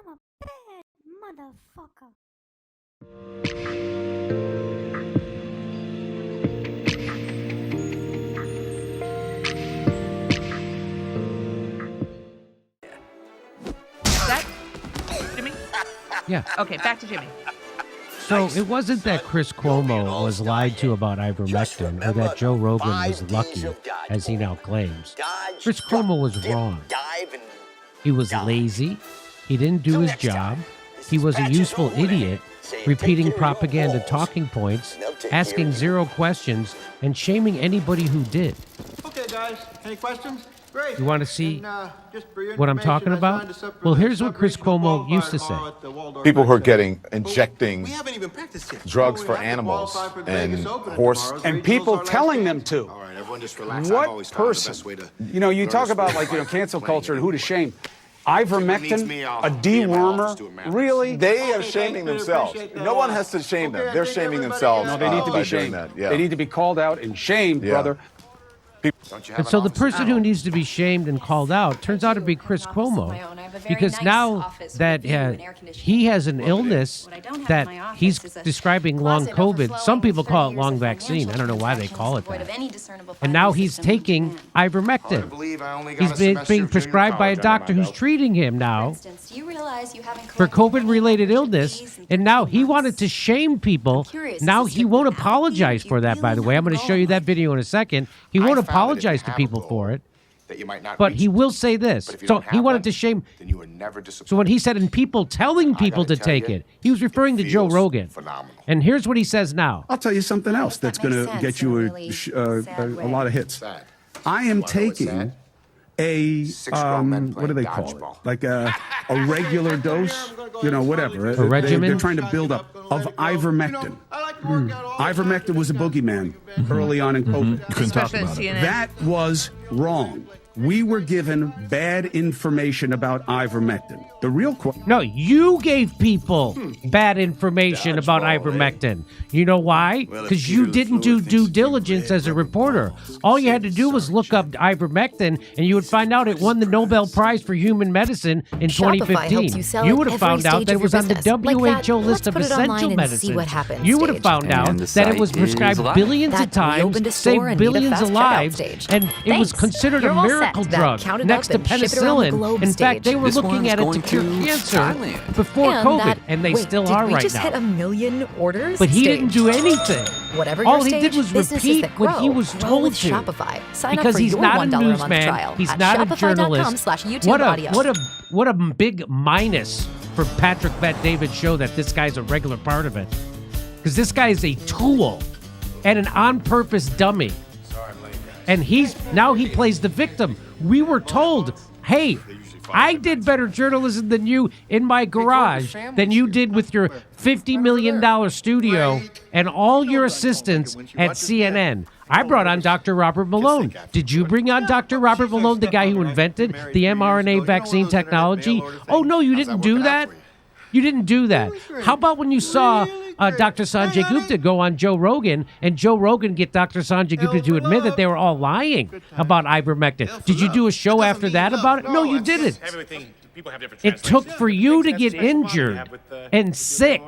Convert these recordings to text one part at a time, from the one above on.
I'm a bad motherfucker. That Jimmy? Yeah. Okay, back to Jimmy. So it wasn't that Chris Cuomo was lied to about ivermectin or that Joe Rogan was lucky, as he now claims. Chris Cuomo was wrong. He was lazy. He didn't do his job. He was a useful idiot, repeating propaganda talking points, asking zero questions, and shaming anybody who did. Okay, guys, any questions? Great. You want to see Just for your what I'm information, talking I about? signed a separate- Well, here's what Chris separation Cuomo qualifier used to say. tomorrow at the Waldorf People who are Convention. injecting We haven't even practiced yet. drugs We for have to animals qualify for the and Vegas Open horse tomorrow. And Regionals people are last telling them chance. to. All right, everyone just relax. I've What always found the person? best way to You know, you learn talk a about sport like, cancel playing culture and your who to game. shame. Needs Ivermectin, me, a I'll be in my office doing dewormer, math. really? They are Okay, shaming thanks, themselves. appreciate that. No one has to shame them. Okay, I They're think shaming everybody themselves. has- No, they need to by be doing shamed. that. Yeah. They need to be called out and shamed, Yeah. brother. Don't you have And an so the office? person who needs to be shamed and called out turns out to be Chris Cuomo, because now that he has an illness that he's describing long COVID. Some people call it long vaccine. I don't know why they call it that. And now he's taking ivermectin. He's being prescribed by a doctor who's treating him now for COVID-related illness, and now he wanted to shame people. Now he won't apologize for that, by the way. I'm going to show you that video in a second. He won't apologize to people for it, That you might not but reach he it. will say this. But if you So don't he have wanted one, to shame. then you were never disappointed. So when he said, and people telling people to gotta tell take you, it, he was referring to Joe feels Rogan. phenomenal. And here's what he says now. I'll tell you something else that's going to get you a lot of hits. Sad. I am Wanna know what's taking sad? a grown men what do they playing call it? dodgeball. Like a regular dose, whatever. regimen? They're trying to build up of ivermectin. Ivermectin was a boogeyman early on in COVID. Especially in CNN. That was wrong. We were given bad information about ivermectin. The real question. No, you gave people bad information about ivermectin. You know why? Well, if Because you Peter didn't the do Fluid due thinks it's diligence bad, as a everyone reporter. else All you had to says do was look up ivermectin, and you would find out it won the Nobel Prize for Human Medicine in Shopify 2015. helps you sell You at would have every found out stage that it of was your on the business. Like that, WHO let's list of put it online essential and medicines. see what happens You would have stage. found out And the that it was site is prescribed live. billions That of times, we opened a saved store and need a billions fast of checkout lives, stage. and it was Thanks. considered You're a all miracle set. That drug counted next up to and ship it around the penicillin. globe In fact, they stage. were This looking one's at it to going cure to cancer Thailand. before And COVID, that- and they wait, still did are we right just now. hit 1 million orders? But he Stage. didn't do anything. Whatever All your he stage, did was businesses repeat that what he grow, was grow told with to. Shopify. Sign Because up for he's your not a $1 a month newsman. trial He's at not a journalist. shopify.com/YouTube What a big minus for Patrick Bet David's show that this guy's a regular part of it. Because this guy is a tool and an on-purpose dummy. And he plays the victim. We were told, hey, I did better journalism than you in my garage than you did with your $50 million studio and all your assistants at CNN. I brought on Dr. Robert Malone. Did you bring on Dr. Robert Malone, the guy who invented the mRNA vaccine technology? Oh, no, you didn't do that? You didn't do that. How about when you saw Dr. Sanjay Gupta go on Joe Rogan, and Joe Rogan get Dr. Sanjay Gupta to admit that they were all lying about ivermectin? Did you do a show after that about it? No, you didn't. It took for you to get injured and sick,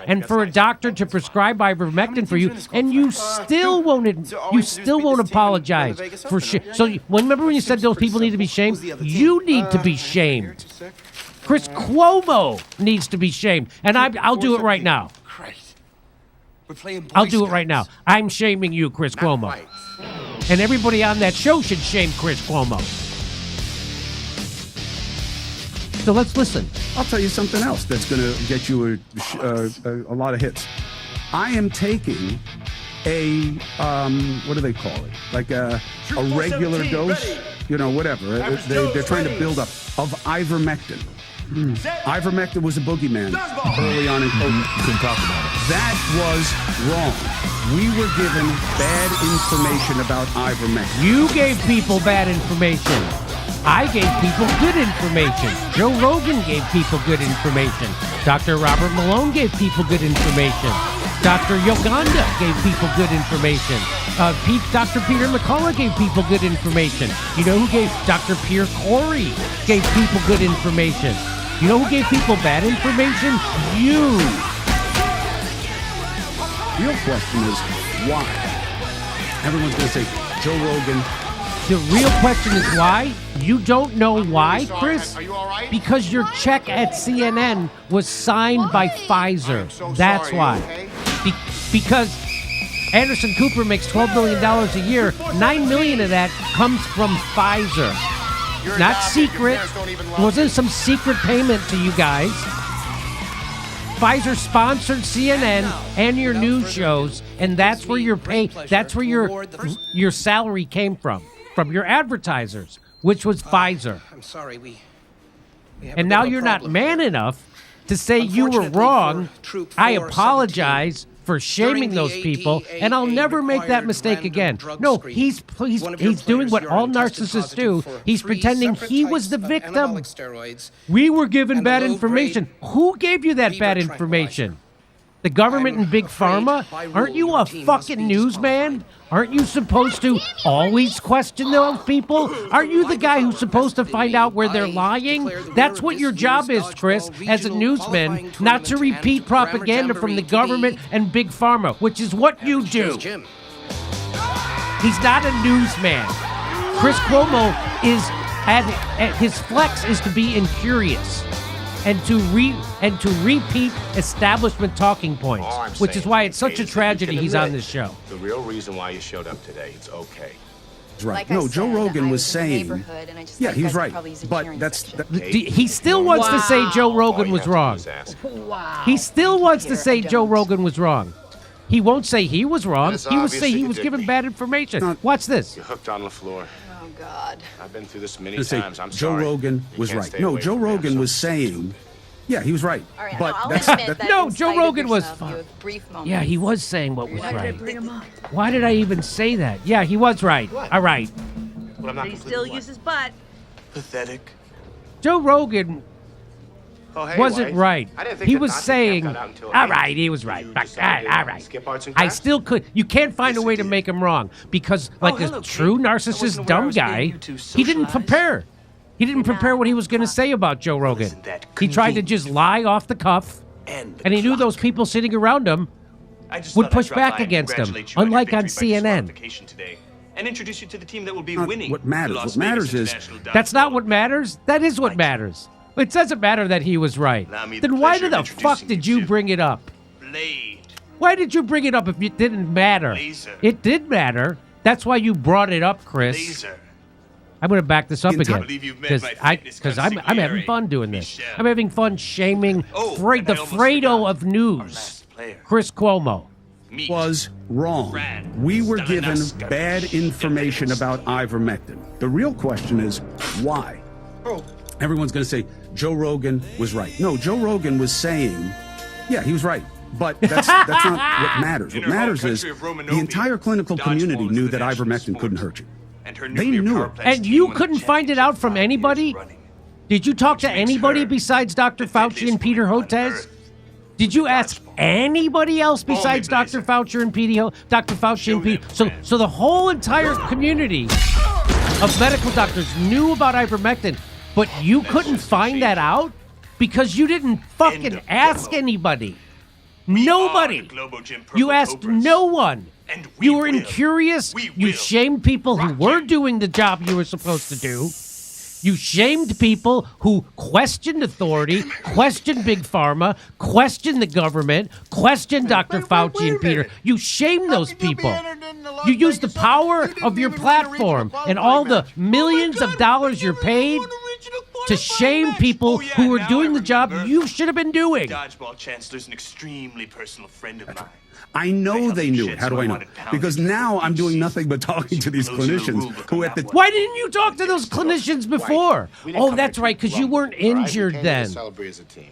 and for a doctor to prescribe ivermectin for you, and you still won't apologize for shit. So remember when you said those people need to be shamed? You need to be shamed. Chris Cuomo needs to be shamed, and I'll do it right now. I'll do it right now. I'm shaming you, Chris Cuomo. And everybody on that show should shame Chris Cuomo. So let's listen. I'll tell you something else that's going to get you a lot of hits. I am taking a what do they call it? Like a regular dose, whatever. They're trying to build up of ivermectin. Ivermectin was a boogeyman early on in COVID. You couldn't talk about it. That was wrong. We were given bad information about ivermectin. You gave people bad information. I gave people good information. Joe Rogan gave people good information. Dr. Robert Malone gave people good information. Dr. Uganda gave people good information. Dr. Peter McCullough gave people good information. You know who gave? Dr. Pierre Corey gave people good information. You know who gave people bad information? You. Real question is why? Everyone's going to say Joe Rogan. The real question is why? You don't know why, Chris? Are you all right? Because your check at CNN was signed by Pfizer. so That's sorry, why. okay? Because Anderson Cooper makes $12 billion a year. $9 million of that comes from Pfizer. You're Not adopted. secret. Your parents don't even love Wasn't you. some secret payment to you guys. Pfizer sponsored CNN and your news shows, and that's where your pay. That's where your salary came from your advertisers, which was Pfizer. I'm sorry, we have And a now bit of a you're not problem man here. enough to say you were Unfortunately wrong. for Troop I 417, apologize for shaming during the those people, ADAA and I'll never make that required mistake random again. drug No, screen. he's One of your doing what players all urine tested narcissists positive do. for He's 3 pretending separate he was types the of victim. anabolic steroids We were given and a bad low-grade information. Who gave you that beta bad tranquilizer. information? The government I'm and Big afraid Pharma? by rule Aren't you your a team must fucking be newsman? disqualified. Aren't you supposed to always question those people? Aren't you the guy who's supposed to find out where they're lying? That's what your job is, Chris, as a newsman, not to repeat propaganda from the government and Big Pharma, which is what you do. Jim. He's not a newsman. Chris Cuomo is at his flex is to be incurious and to repeat establishment talking points, All I'm which is saying, why it's such a is that you tragedy can he's on admit this show. The real reason why you showed up today, it's okay. That's right. Like I No, Joe said, Rogan I was in the saying. neighborhood, and I just Yeah, thought he you was guys could right. probably use a But cheering that's. section. He still wants to say Joe Rogan All you was have to do wrong. is ask. He still wants to Peter, say I Joe don't. Rogan was wrong. He won't say he was wrong. It's He would obvious say that he you was did given me. bad information. No. Watch this. You're hooked on the floor. Oh, God. I've been through this many to say times. I'm Joe sorry. Rogan You was can't right. stay No, away Joe from me. I'm Rogan so was saying. Yeah, he was right. All right, But no, I'll that's admit that, that No, in Joe spite of Rogan was yourself, fine. you have brief moments. Yeah, he was saying what was You're not right. gonna bring him up. Why did I even say that? Yeah, he was right. All right. But I'm not He completely still what? uses butt. Pathetic. Joe Rogan Oh, hey, wasn't wife. right. I didn't think He the was Nazi saying, camp got out until all 8. right, he was right. You All decided right, all to right. skip arts and I crafts? still could. You can't find Yes, a way you to did. make him wrong because, like hello, a Kate. true I narcissist, wasn't aware I dumb was getting guy, you two he didn't socialized. prepare. He didn't prepare what he was going to say about Joe Rogan. Isn't that He tried to convenient? just lie off the cuff, And the and he knew clock. those people sitting around him I just would thought I'd push drop back by and against him, congratulate you on your unlike on victory by CNN. disqualification today, and introduce you to the team that will be Not winning. what matters. the Las What matters Vegas is- International That's not Dodgeball. what matters. That is what matters. It doesn't matter that he was right. Allow me the Then why pleasure the of fuck introducing did you you to- bring it up? Blade. Why did you bring it up if it didn't matter? Laser. It did matter. That's why you brought it up, Chris. Laser. I'm going to back this up I again believe you've met because my fitness I'm having consigliere, fun doing this. Michelle. I'm having fun shaming Oh, the and I almost Fredo forgot. of Our news, last player. Chris Cuomo. Meet. was wrong. Fran We were given Stalinovsky. bad information about ivermectin. The real question is why? Everyone's going to say Joe Rogan was right. No, Joe Rogan was saying, yeah, he was right. But that's not what matters. In What her home matters is country of the Romanovia, entire clinical dodgeball community is knew the that national ivermectin sport. couldn't hurt you. And her They nuclear knew power it. plants And team you won the couldn't find it out from championship 5 years anybody? running. Did you talk to makes anybody her besides Dr. the Fauci deadliest and Peter woman on Hotez? earth. Did you ask anybody else besides Only Dr. Blazer. Fauci and Dr. Fauci Show and Pete? them, So, Fran. so the whole entire community of medical doctors knew about ivermectin, but you couldn't just a find that change. out because you didn't fucking of ask demo. anybody. We Nobody. are the Globo Gym You Purple asked Cobras. no one. And we You were will. incurious. We You will. shamed people who Rock were you. doing the job you were supposed to do. You shamed people who questioned authority, questioned Big Pharma, questioned the government, questioned Dr. Fauci and Peter. You shamed those people. You used the power of your platform and all the millions of dollars you're paid to shame people who were doing the job you should have been doing. Dodgeball Chancellor's an extremely personal friend of mine. I know helped they you knew shed it. How do so I know? wanted pounds Because into now I'm doing seats. nothing but talking to these Closing the clinicians rule book who on at the that one. Why didn't you talk to those clinicians before? We didn't Oh, come that's here to right, because you rumble, weren't all right? We injured came here to then. celebrate as a team.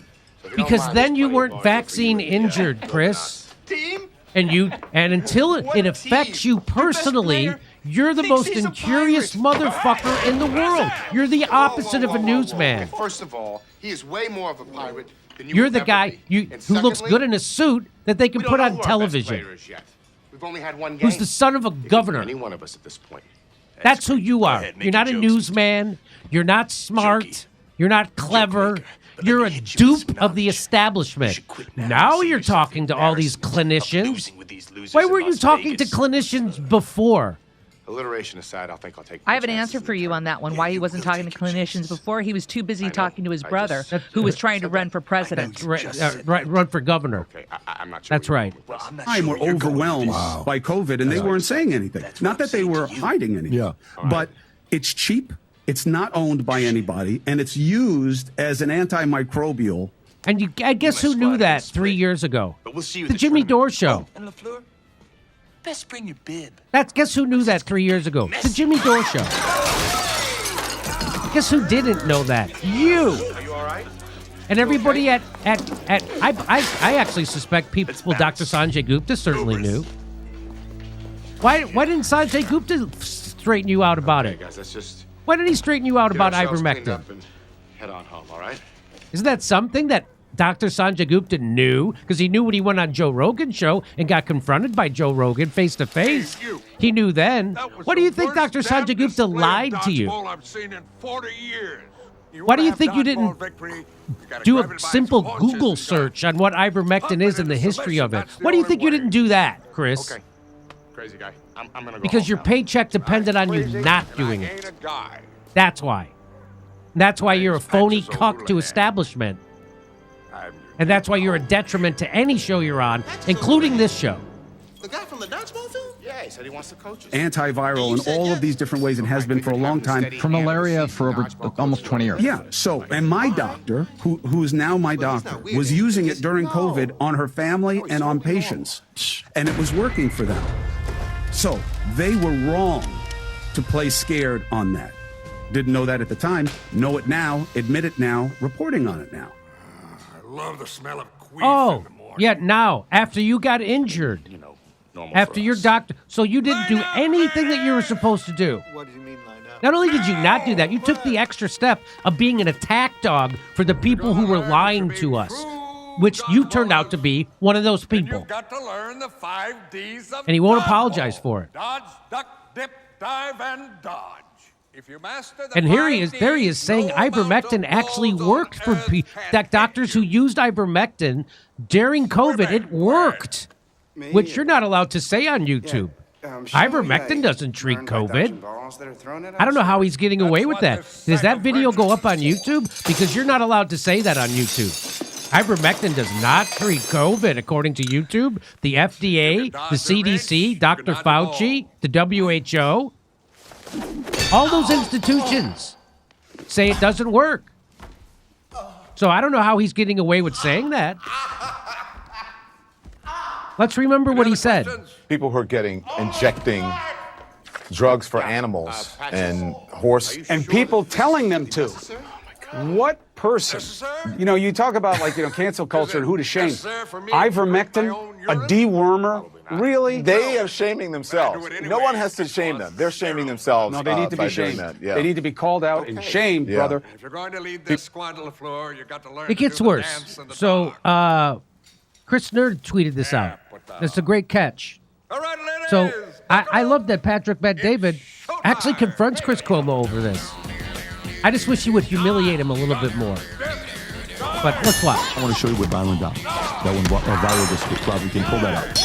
So if you don't Because mind, then there's you plenty weren't of bar here for vaccine you and, injured, Chris. Team? And until it affects you personally, you're the most incurious motherfucker in the world. You're the opposite of a newsman. First of all, he is way more of a pirate than you You're will the ever guy be. And who looks secondly, good in a suit that they can we don't put know on who our best television. player is yet. We've only had one game. Who's the son of a It could be governor. Any one of us at this point. That's who you Go are. ahead, make You're not a your jokes. newsman. You're not smart. Jokey. You're not clever. maker. You're a dupe of the establishment. Now you're talking to all these clinicians. Why were you talking to clinicians before? Alliteration aside, I think I'll take. I have an answer for you on that one. Why he wasn't talking to clinicians before? He was too busy talking to his brother, who was trying to run for president. Run for governor. Okay, I'm not sure. That's right. Time were overwhelmed by COVID, and they weren't saying anything. Not that they were hiding anything, but it's cheap. It's not owned by anybody, and it's used as an antimicrobial. And I guess who knew that 3 years ago? The Jimmy Dore show. And LaFleur, best bring your bib. Guess who knew that 3 years ago? The Jimmy Dore show. Guess who didn't know that? You. Are you all right? And everybody at I actually suspect people. Well, Dr. Sanjay Gupta certainly knew. Why didn't Sanjay Gupta straighten you out about it? Guys, let's just Why didn't he straighten you out about get ourselves cleaned ivermectin? up and head on home, all right? Isn't that something that Dr. Sanjay Gupta knew? Because he knew when he went on Joe Rogan's show and got confronted by Joe Rogan face to face. He knew then. What do you think Dr. Sanjay Gupta lied to you? I've seen in 40 years. Why do you think you didn't do a simple Google search on what ivermectin is and the history of it? Why do you think you didn't do that, Chris? Okay, crazy guy. I'm gonna go Because home your Oh, now. paycheck depended on you not doing it. That's why. That's why you're a phony cuck to establishment. And that's why you're a detriment to any show you're on, including this show. The guy from the dodgeball field? Yeah, he said he wants to coach us. Antiviral in all of these different ways and has been for a long time. For malaria for over almost 20 years. Yeah, so, and my doctor, who is now my doctor, was using it during COVID on her family and on patients. And it was working for them. So, they were wrong to play scared on that. Didn't know that at the time, know it now, admit it now, reporting on it now. I love the smell of queef Oh, in the morning. yeah, now, after you got injured, Normal after for your us. doctor, so you didn't do anything that you were supposed to do. What do you mean line up? Not only did you not do that, you took the extra step of being an attack dog for the people who were lying to us, which you turned out to be one of those people. You've got to learn the 5 Ds of And he won't dodgeball. apologize for it. Dodge, duck, dip, dive, and dodge. If you master the And here he 5 is, there he is Ds, saying no amount ivermectin of actually balls worked for on earth can doctors who hit you. used ivermectin during COVID. It worked, which you're not allowed to say on YouTube. Ivermectin doesn't treat COVID. I don't know how he's getting away with that. Does that video go up on YouTube? Because you're not allowed to say that on YouTube. Ivermectin does not treat COVID, according to YouTube, the FDA, the CDC, Dr. Fauci, the WHO. All those institutions say it doesn't work. So I don't know how he's getting away with saying that. Let's remember what he said. People who are injecting drugs for animals and horse. And people telling them to. What person? You know, you talk about cancel culture and who to shame. Ivermectin, a dewormer, really? They are shaming themselves. No one has to shame them. They're shaming themselves. No, they need to by be doing shamed. that. Yeah. They need to be called out and shamed, brother. If you're going to lead this squad to the floor, you got to learn It gets to do the worse. dance in the So, dark. Chris Nerd tweeted this out. It's a great catch. All right, ladies, So I love that Patrick Bet-David actually confronts Chris Cuomo over this. I just wish he would humiliate him a little bit more. But let's watch. I want to show you what Byron got. That one viral this week. Rob, you can pull that out.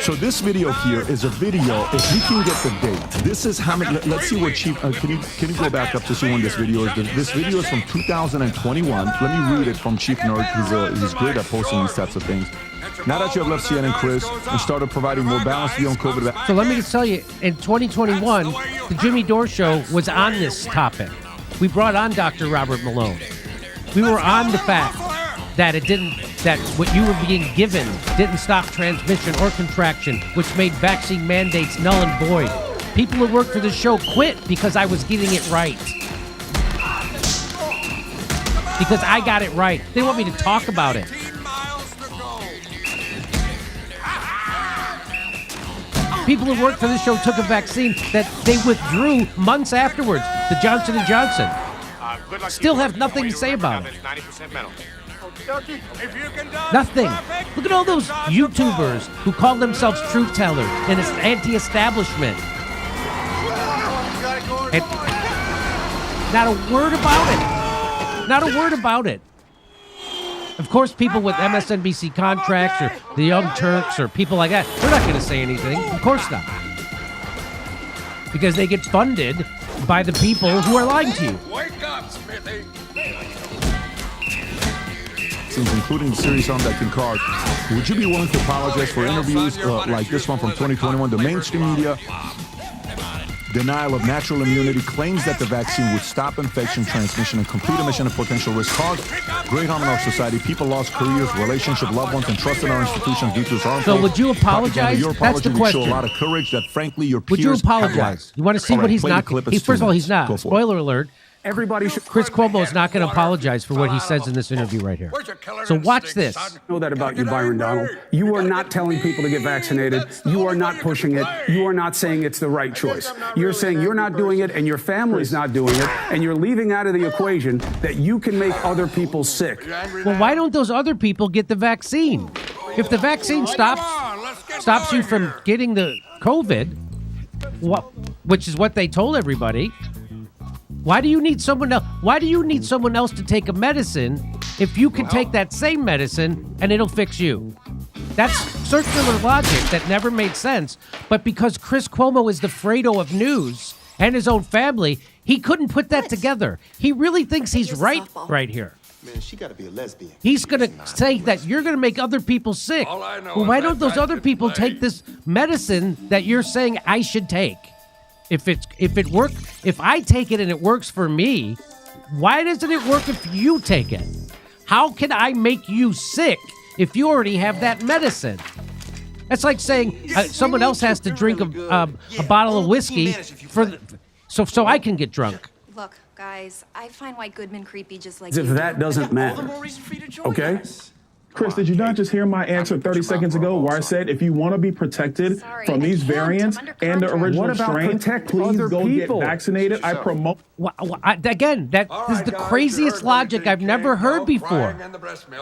So this video here is a video. If you can get the date, this is how many. Let's see what Chief. Can you go back up to see when this video is? This video is from 2021. Let me read it from Chief Nerd. He's great at posting these types of things. Now that you have left CNN, Chris, and started providing more balanced view on COVID. So let me just tell you, in 2021, the Jimmy Dore Show was on this topic. We brought on Dr. Robert Malone. We were on the fact that that what you were being given didn't stop transmission or contraction, which made vaccine mandates null and void. People who worked for the show quit because I was getting it right. Because I got it right. They want me to talk about it. People who worked for the show took a vaccine that they withdrew months afterwards. The Johnson & Johnson. Still have nothing to say about it. 90% mental. Nothing. Look at all those YouTubers who call themselves truth tellers and it's anti-establishment. And not a word about it. Not a word about it. Of course, people with MSNBC contracts or the Young Turks or people like that, they're not going to say anything. Of course not. Because they get funded by the people who are lying to you. Wake up, Smithy. Including the series on that card. Would you be willing to apologize for interviews like this one from 2021? The mainstream media denial of natural immunity claims that the vaccine would stop infection transmission and complete emission of potential risk, cause great harm in our society. People lost careers, relationships, loved ones, and trust in our institutions due to its harmful. So would you apologize? Your That's the apology would question. show a lot of courage that, frankly, your peers Would you apologize? You want to see All what right, he's play the not? clip. It's First of all, 2 he's minutes. Go not. for it. Spoiler alert. Everybody should. Chris Cuomo is not going to apologize for what he says in this interview right here. So watch this. I know that about you, Byron Donald. You are not telling people to get vaccinated. You are not pushing it. You are not saying it's the right choice. You're saying you're not doing it and your family's not doing it, and you're leaving out of the equation that you can make other people sick. Well, why don't those other people get the vaccine? If the vaccine stops you from getting the COVID, which is what they told everybody, why do you need someone else? Why do you need someone else to take a medicine if you can take that same medicine and it'll fix you? That's circular logic that never made sense. But because Chris Cuomo is the Fredo of news and his own family, he couldn't put that together. He really thinks he's right here. Man, she got to be a lesbian. He's going to say that you're going to make other people sick. Well, why don't those other people take this medicine that you're saying I should take? If I take it and it works for me, why doesn't it work if you take it? How can I make you sick if you already have that medicine? That's like saying someone else has to drink a bottle of whiskey so I can get drunk. Look, guys, I find White Goodman creepy just like If that doesn't matter, okay? Chris, did you not just hear my answer 30 seconds ago where I said if you want to be protected from these variants and the original strain, please go get vaccinated. I promote. Again, that is the craziest logic I've never heard before.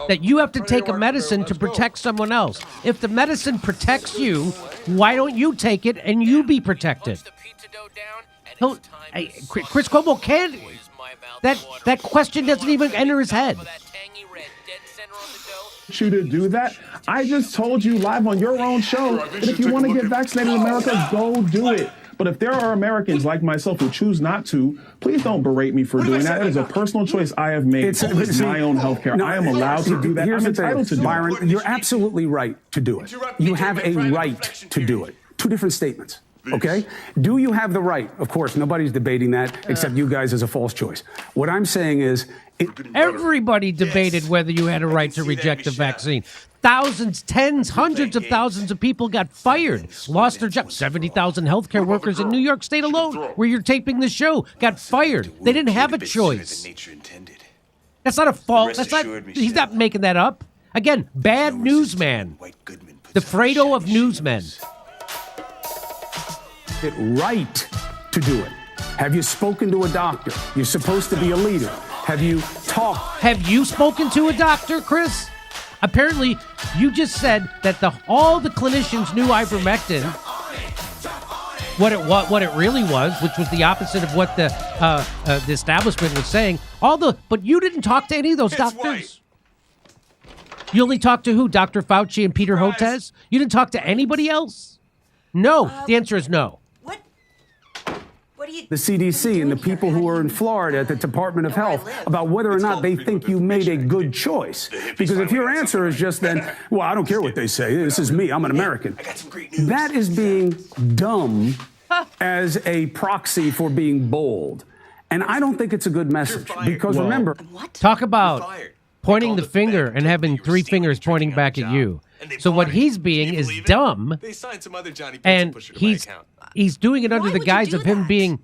That you have to take a medicine to protect someone else. If the medicine protects you, why don't you take it and you be protected? Chris Cuomo can't. That question doesn't even enter his head. You to do that. I just told you live on your own show that if you want to get vaccinated in America, go do it. But if there are Americans like myself who choose not to, please don't berate me for doing that. It is a personal choice I have made. It's my own healthcare. I am allowed to do that. I'm entitled to do it. Byron, you're absolutely right to do it. You have a right to do it. Two different statements. Okay? Do you have the right? Of course, nobody's debating that except you guys as a false choice. What I'm saying is... Everybody debated whether you had a right to reject the vaccine. Thousands, tens, hundreds of thousands of people got fired, lost their jobs. 70,000 healthcare workers in New York State alone, where you're taping the show, got fired. They didn't have a choice. That's not a fault. He's not making that up. Again, bad newsman. The Fredo of newsmen. Right to do it. Have you spoken to a doctor? You're supposed to be a leader. Have you talked? Have you spoken to a doctor, Chris? Apparently, you just said that all the clinicians knew ivermectin, what it really was, which was the opposite of what the establishment was saying. But you didn't talk to any of those doctors. You only talked to who? Dr. Fauci and Peter Hotez? You didn't talk to anybody else? No. The answer is no. The CDC and the people who are in Florida at the Department of Health about whether or not they think you made a good choice. Because if your answer is just then, well, I don't care what they say. This is me. I'm an American. That is being dumb as a proxy for being bold. And I don't think it's a good message. Because remember... Talk about pointing the finger and having three fingers pointing back at you. So what he's being is dumb, and he's doing it under the guise of him being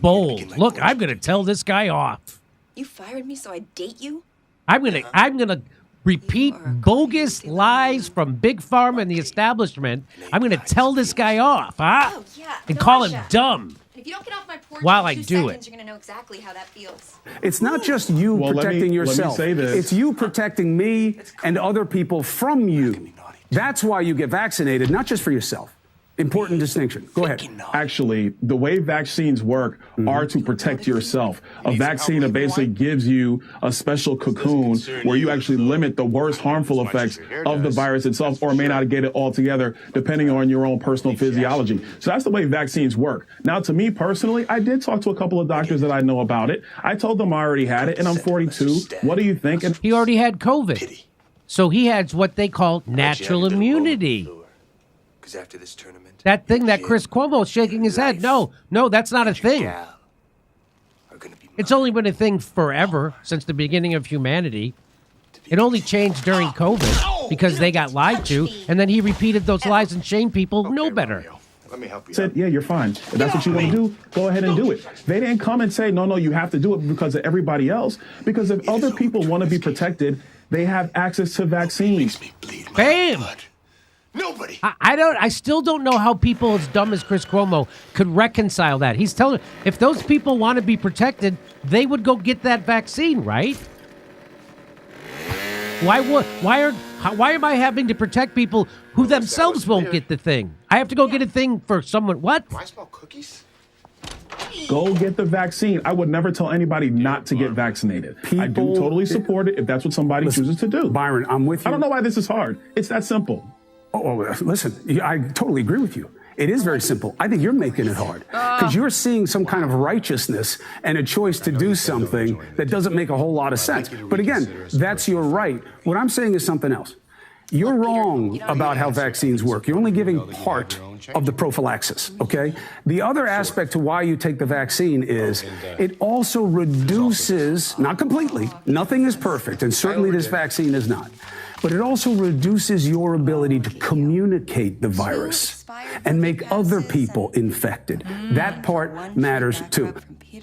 bold. Look, I'm going to tell this guy off. You fired me so I'd date you? I'm going to repeat bogus lies from Big Pharma and the establishment. I'm going to tell this guy off, huh? And call him dumb. If you don't get off my porch while in I 2 do seconds, it. you're going to know exactly how that feels. It's not just you protecting yourself. Let me say this. It's you protecting me and other people from you. That's why you get vaccinated, not just for yourself. Important distinction. Go ahead. Actually, the way vaccines work are to protect yourself. A vaccine basically gives you a special cocoon where you actually limit the worst harmful effects of the virus itself, or may not get it altogether, depending on your own personal physiology. So that's the way vaccines work. Now, to me personally, I did talk to a couple of doctors that I know about it. I told them I already had it, and I'm 42. What do you think? And he already had COVID. So he has what they call natural immunity. After this tournament, that thing that Chris Cuomo's shaking his head. No, that's not a thing. It's only been a thing forever, since the beginning of humanity. It only changed during COVID because they got lied to, and then he repeated those lies and shamed people who know better. Let me help you. Said, yeah, you're fine. If that's what you want to do, go ahead and do it. They didn't come and say, no, you have to do it because of everybody else. Because if other people want to be protected, they have access to vaccines. Bam! Nobody. I still don't know how people as dumb as Chris Cuomo could reconcile that. He's telling, if those people want to be protected, they would go get that vaccine, right? Why am I having to protect people who themselves won't get the thing? I have to go get a thing for someone. What? Do I smell cookies? Go get the vaccine. I would never tell anybody not to get vaccinated. I do totally support it if that's what somebody chooses to do. Byron, I'm with you. I don't know why this is hard. It's that simple. Oh, listen, I totally agree with you. It is very simple. I think you're making it hard because you're seeing some kind of righteousness and a choice to do something that doesn't make a whole lot of sense. But again, that's your right. What I'm saying is something else. You're wrong about how vaccines work. You're only giving part of the prophylaxis, okay? The other aspect to why you take the vaccine is it also reduces, not completely, nothing is perfect, and certainly this vaccine is not, but it also reduces your ability to communicate the virus and make other people infected. That part matters too.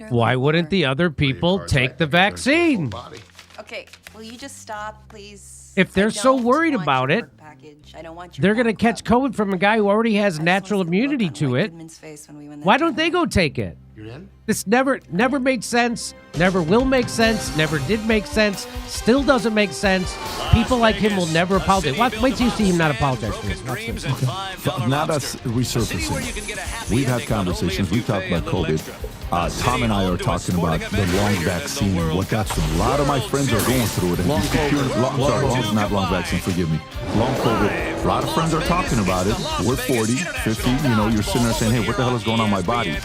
Why wouldn't the other people take the vaccine? Okay, will you just stop, please? If they're so worried about it, they're going to catch COVID from a guy who already has natural immunity to it. Why don't they go take it? This never made sense, never will make sense, never did make sense, still doesn't make sense. People like him will never apologize. Wait till you see him not apologize for this. Watch this. Not us resurfacing. We've had conversations. We've talked about COVID. Tom and I are talking about the long vaccine and what that's from. A lot of my friends are going through it. And not long vaccine, forgive me. Long COVID. A lot of friends are talking about it. We're 40, 50, you're sitting there saying, hey, what the hell is going on in my body?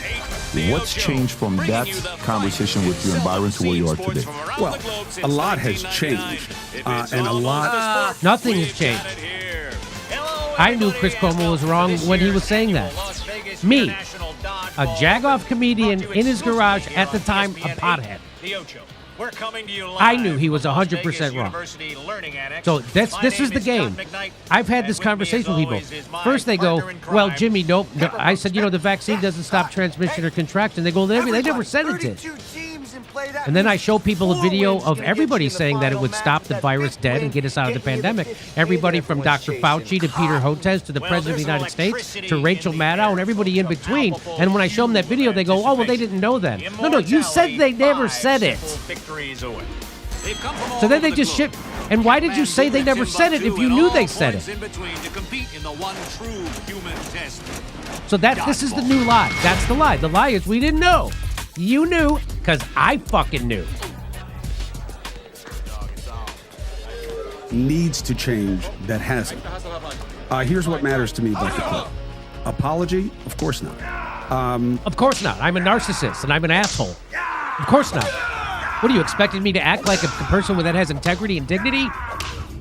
What's changed from that conversation with you and Byron to where you are today? Well, a lot has changed, and a lot... Nothing has changed. I knew Chris Cuomo was wrong when he was saying that. Me, a jagoff comedian in his garage at the time, a pothead. I knew he was 100% wrong. So this is the game. I've had this conversation with people. First they go, well, Jimmy, nope. I said, the vaccine doesn't stop transmission or contraction. They go, they never said it did. And then I show people a video of everybody saying that it would stop the virus dead and get us out of the pandemic. Everybody from Dr. Fauci to Peter Hotez to the President of the United States to Rachel Maddow and everybody in between. And when I show them that video, they go, oh, well, they didn't know then. No, you said they never said it. So then they just shit. And why did you say they never said it if you knew they said it? So this is the new lie. That's the lie. The lie is we didn't know. You knew, because I fucking knew. Needs to change that hasn't. Here's what matters to me about the clip. Apology? Of course not. Of course not. I'm a narcissist and I'm an asshole. Of course not. What are you expecting me to act like a person that has integrity and dignity?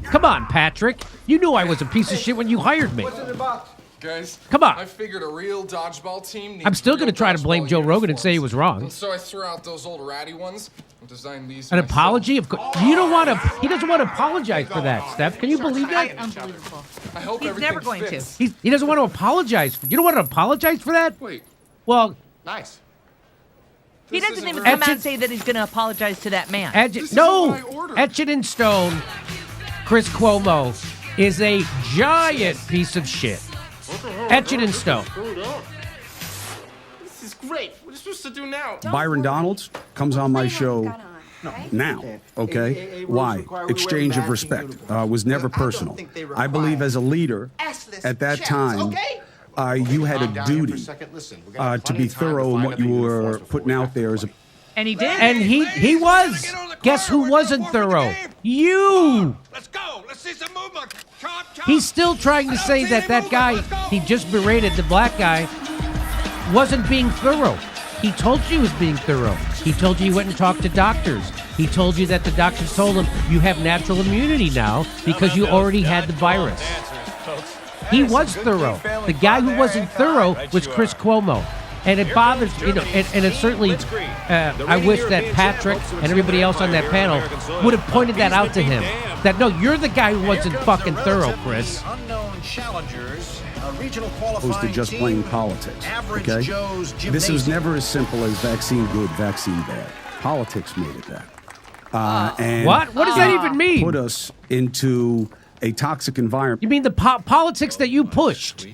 Come on, Patrick. You knew I was a piece of shit when you hired me. What's it about? Guys, come on. I figured a real dodgeball team. I'm still going to try to blame Joe Rogan and say he was wrong. And so I threw out those old ratty ones and designed these. An apology? Of course. You don't want to. He doesn't want to apologize for that, Steph. Can you believe that? Unbelievable. I hope he's never going to. He doesn't want to apologize. You don't want to apologize for that? Wait. Well. Nice. He doesn't even come out and say that he's going to apologize to that man. Etch it in stone. Chris Cuomo is a giant piece of shit. Etch it in stone. This is great. What are you supposed to do now? Byron Donalds comes on my show now, okay? Why? Exchange of respect was never personal. I believe as a leader at that time, you had a duty to be thorough in what you were putting out there as a. And he did. And he was. Guess who wasn't thorough? You. Let's go. Let's see some movement. He's still trying to say that guy he just berated, the black guy, wasn't being thorough. He told you he was being thorough. He told you he went and talked to doctors. He told you that the doctors told him you have natural immunity now because you already had the virus. He was thorough. The guy who wasn't thorough was Chris Cuomo. And it bothers, and it certainly, I wish that Patrick and everybody else on that panel would have pointed that out to him. That, no, you're the guy who wasn't fucking thorough, Chris. Opposed to just playing politics, okay? This was never as simple as vaccine good, vaccine bad. Politics made it that. And what? What does that even mean? Put us into a toxic environment. You mean the politics that you pushed?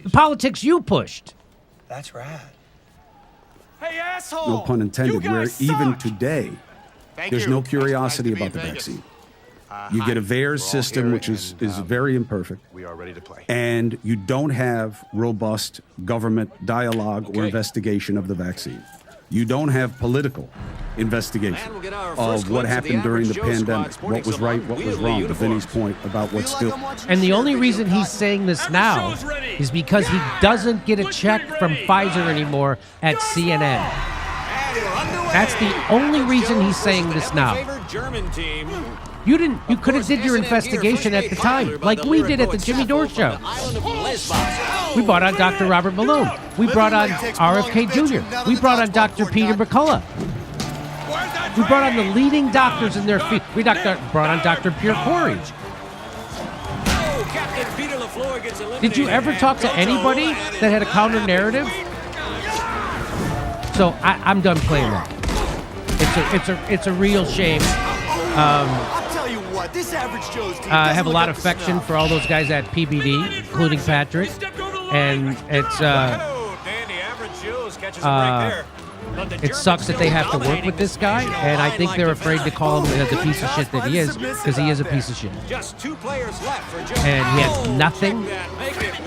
The politics you pushed? That's right. Hey, asshole! No pun intended, where even today, there's no curiosity Nice to about be the in Vegas. vaccine. You get a VAERS system, which is very imperfect. We are ready to play. And you don't have robust government dialogue or investigation of the vaccine. You don't have political investigation of what happened during the pandemic, what was right, what was wrong, to Vinny's point about what's still. And the only reason he's saying this now is because he doesn't get a check from Pfizer anymore at CNN. That's the only reson he's saying this now. You could have did your investigation at the time, like we did at the Jimmy Dore show. We brought on Dr. Robert Malone. We brought on RFK Jr. We brought on Dr. Peter McCullough. We brought on the leading doctors in their field. We brought on Dr. Pierre Corey. Did you ever talk to anybody that had a counter narrative? So I'm done playing that. It's a real shame. I'll tell you what, this average Joe's team I have a lot of affection for all those guys at PBD, including Patrick, and it sucks that they have to work with this guy, and I think they're afraid to call him the piece of shit that he is, because he is a piece of shit. And he has nothing.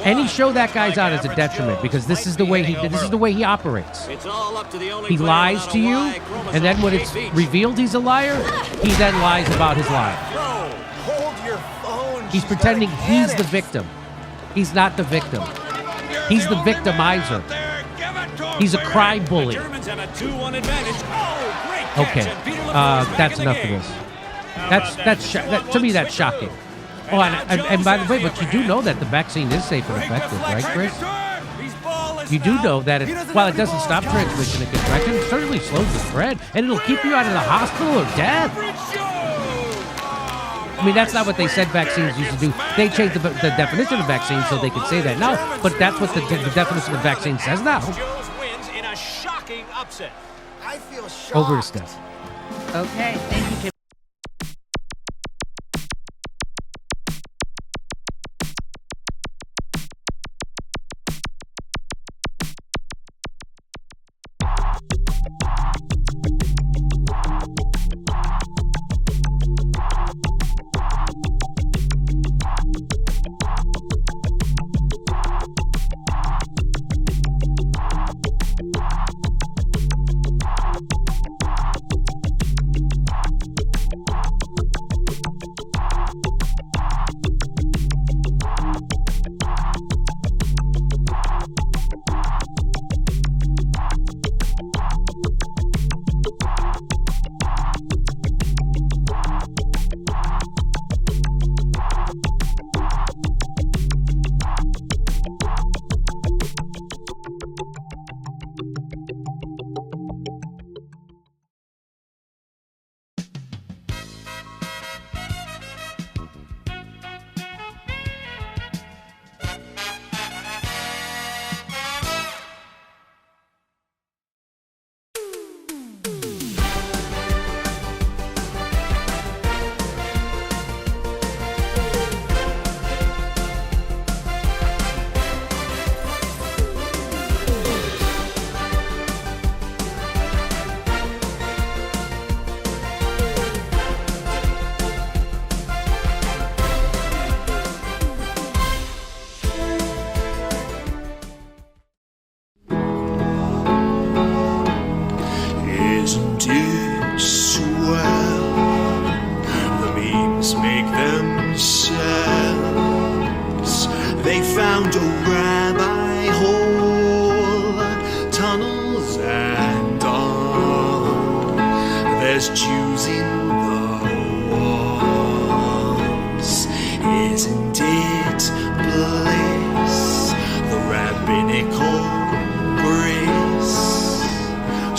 Any show that guy's on is a detriment, because this is the way he operates. He lies to you, and then when it's revealed he's a liar, he then lies about his lie. He's pretending he's the victim. He's not the victim. He's the victimizer. He's a cry bully. Okay, that's enough of this. To me, that's shocking. Oh, and by the way, but you do know that the vaccine is safe and effective, right, Chris? You do know that while it doesn't stop transmission, it certainly slows the spread, and it'll keep you out of the hospital or death. I mean, that's not what they said vaccines used to do. They changed the definition of vaccine so they could say that now, but that's what the definition of vaccine says now. Over to Steph. Okay, thank you, Jim. make themselves. They found a rabbi hole, tunnels and all. There's Jews in the walls. Isn't it bliss? The rabbinical grace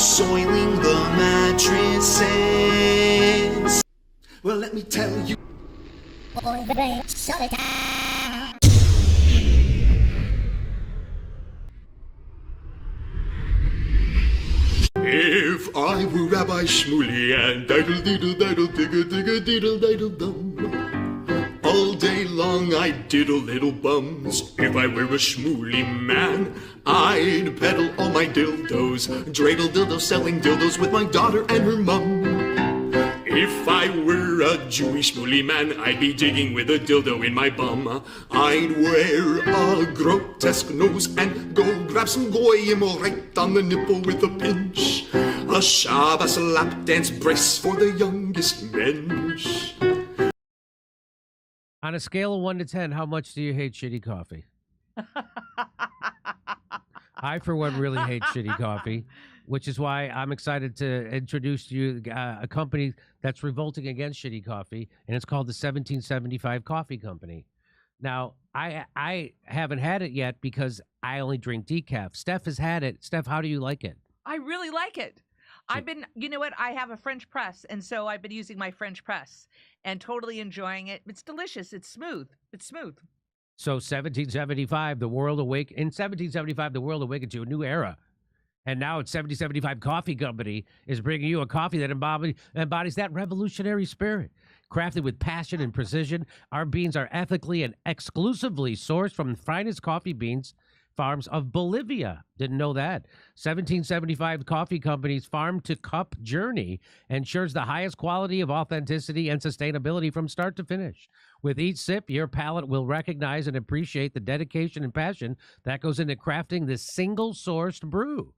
soiling the mattresses. Well, let me tell you. If I were Rabbi Shmuley and diddle diddle diddle digga digga diddle diddle dum, all day long I'd diddle little bums. If I were a Shmuley man, I'd peddle all my dildos, dreidel dildos, selling dildos with my daughter and her mum. If I were a Jewish Shmuley man, I'd be digging with a dildo in my bum. I'd wear a grotesque nose and go grab some goyim right on the nipple with a pinch. A Shabbos lap dance brace for the youngest mensch. On a scale of 1 to 10, how much do you hate shitty coffee? I, for one, really hate shitty coffee, which is why I'm excited to introduce to you a company that's revolting against shitty coffee, and it's called the 1775 Coffee Company. Now, I haven't had it yet because I only drink decaf. Steph has had it. Steph, how do you like it? I really like it. I've been, you know what? I have a French press, and so I've been using my French press and totally enjoying it. It's delicious. It's smooth. It's smooth. So 1775, the world in 1775, the world awakened to a new era. And now it's 1775 Coffee Company is bringing you a coffee that embodies that revolutionary spirit. Crafted with passion and precision, our beans are ethically and exclusively sourced from the finest coffee beans farms of Bolivia. Didn't know that. 1775 Coffee Company's farm-to-cup journey ensures the highest quality of authenticity and sustainability from start to finish. With each sip, your palate will recognize and appreciate the dedication and passion that goes into crafting this single-sourced brew.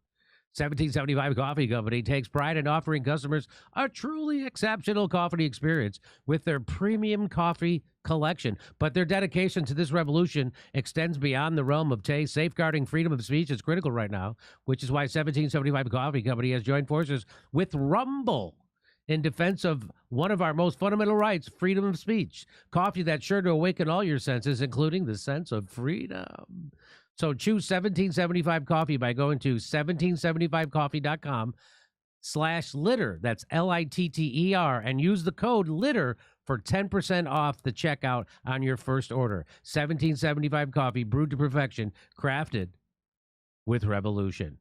1775 Coffee Company takes pride in offering customers a truly exceptional coffee experience with their premium coffee collection. But their dedication to this revolution extends beyond the realm of taste. Safeguarding freedom of speech is critical right now, which is why 1775 Coffee Company has joined forces with Rumble in defense of one of our most fundamental rights, freedom of speech. Coffee that's sure to awaken all your senses, including the sense of freedom. So choose 1775 Coffee by going to 1775coffee.com/litter. That's LITTER, and use the code LITTER for 10% off the checkout on your first order. 1775 Coffee, brewed to perfection, crafted with revolution.